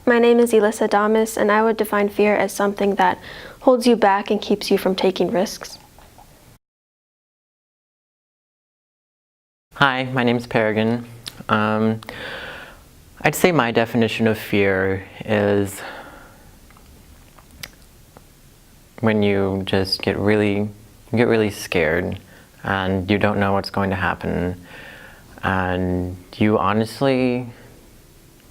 My name is Elissa Damas, and I would define fear as something that holds you back and keeps you from taking risks. Hi, my name is Peregrine. I'd say my definition of fear is when you just get really scared and you don't know what's going to happen and you honestly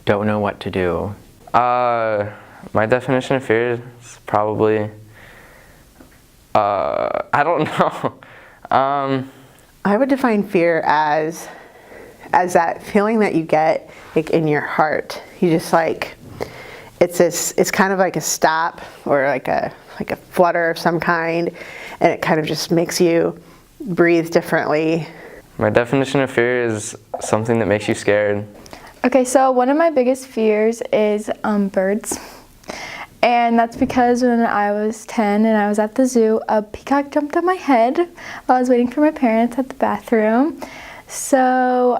don't know what to do. My definition of fear is probably, I don't know. I would define fear as that feeling that you get like in your heart. You just like, it's kind of like a stop or like a flutter of some kind, and it kind of just makes you breathe differently. My definition of fear is something that makes you scared. Okay, so one of my biggest fears is birds. And that's because when I was 10 and I was at the zoo, a peacock jumped on my head while I was waiting for my parents at the bathroom. So,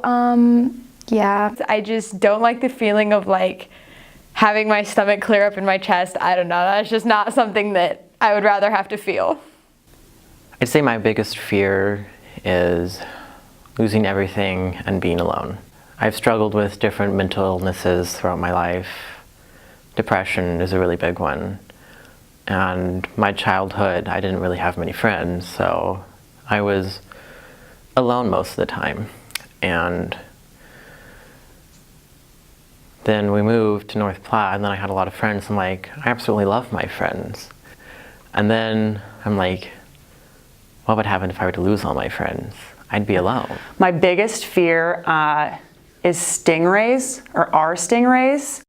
yeah. I just don't like the feeling of like having my stomach clear up in my chest. I don't know, that's just not something that I would rather have to feel. I'd say my biggest fear is losing everything and being alone. I've struggled with different mental illnesses throughout my life. Depression is a really big one. And my childhood, I didn't really have many friends, so I was alone most of the time. And then we moved to North Platte, and then I had a lot of friends. I'm like, I absolutely love my friends. And then I'm like, what would happen if I were to lose all my friends? I'd be alone. My biggest fear is stingrays, or are stingrays,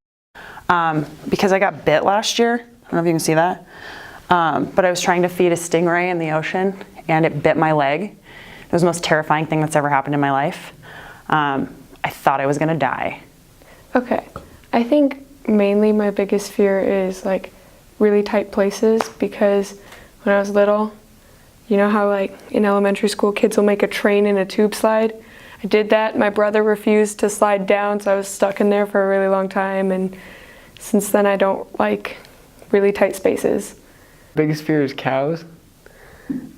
because I got bit last year. I don't know if you can see that. But I was trying to feed a stingray in the ocean, and it bit my leg. It was the most terrifying thing that's ever happened in my life. I thought I was gonna die. Okay, I think mainly my biggest fear is like really tight places, because when I was little, you know how like in elementary school kids will make a train in a tube slide? I did that. My brother refused to slide down, so I was stuck in there for a really long time, and since then I don't like really tight spaces. Biggest fear is cows.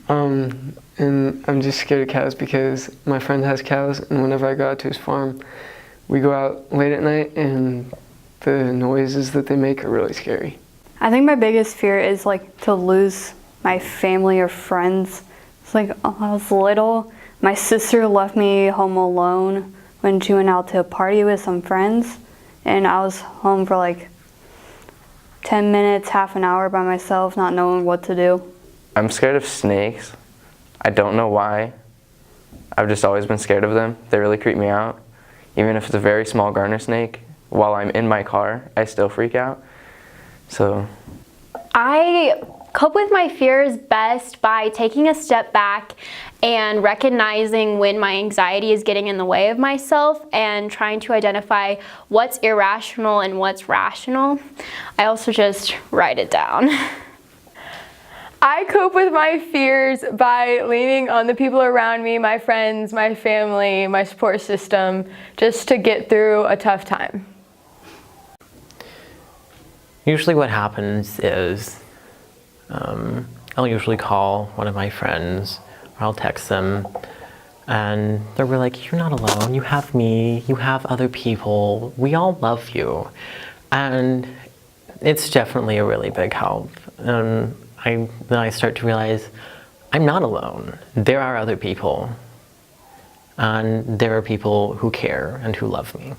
And I'm just scared of cows because my friend has cows, and whenever I go out to his farm, we go out late at night and the noises that they make are really scary. I think my biggest fear is like to lose my family or friends. It's like when I was little, my sister left me home alone when she went out to a party with some friends, and I was home for like 10 minutes, half an hour by myself, not knowing what to do. I'm scared of snakes. I don't know why. I've just always been scared of them. They really creep me out. Even if it's a very small garter snake, while I'm in my car, I still freak out. So I cope with my fears best by taking a step back and recognizing when my anxiety is getting in the way of myself and trying to identify what's irrational and what's rational. I also just write it down. I cope with my fears by leaning on the people around me, my friends, my family, my support system, just to get through a tough time. Usually what happens is I'll usually call one of my friends, or I'll text them, and they're like, you're not alone, you have me, you have other people, we all love you. And it's definitely a really big help. Then I start to realize I'm not alone. There are other people, and there are people who care and who love me.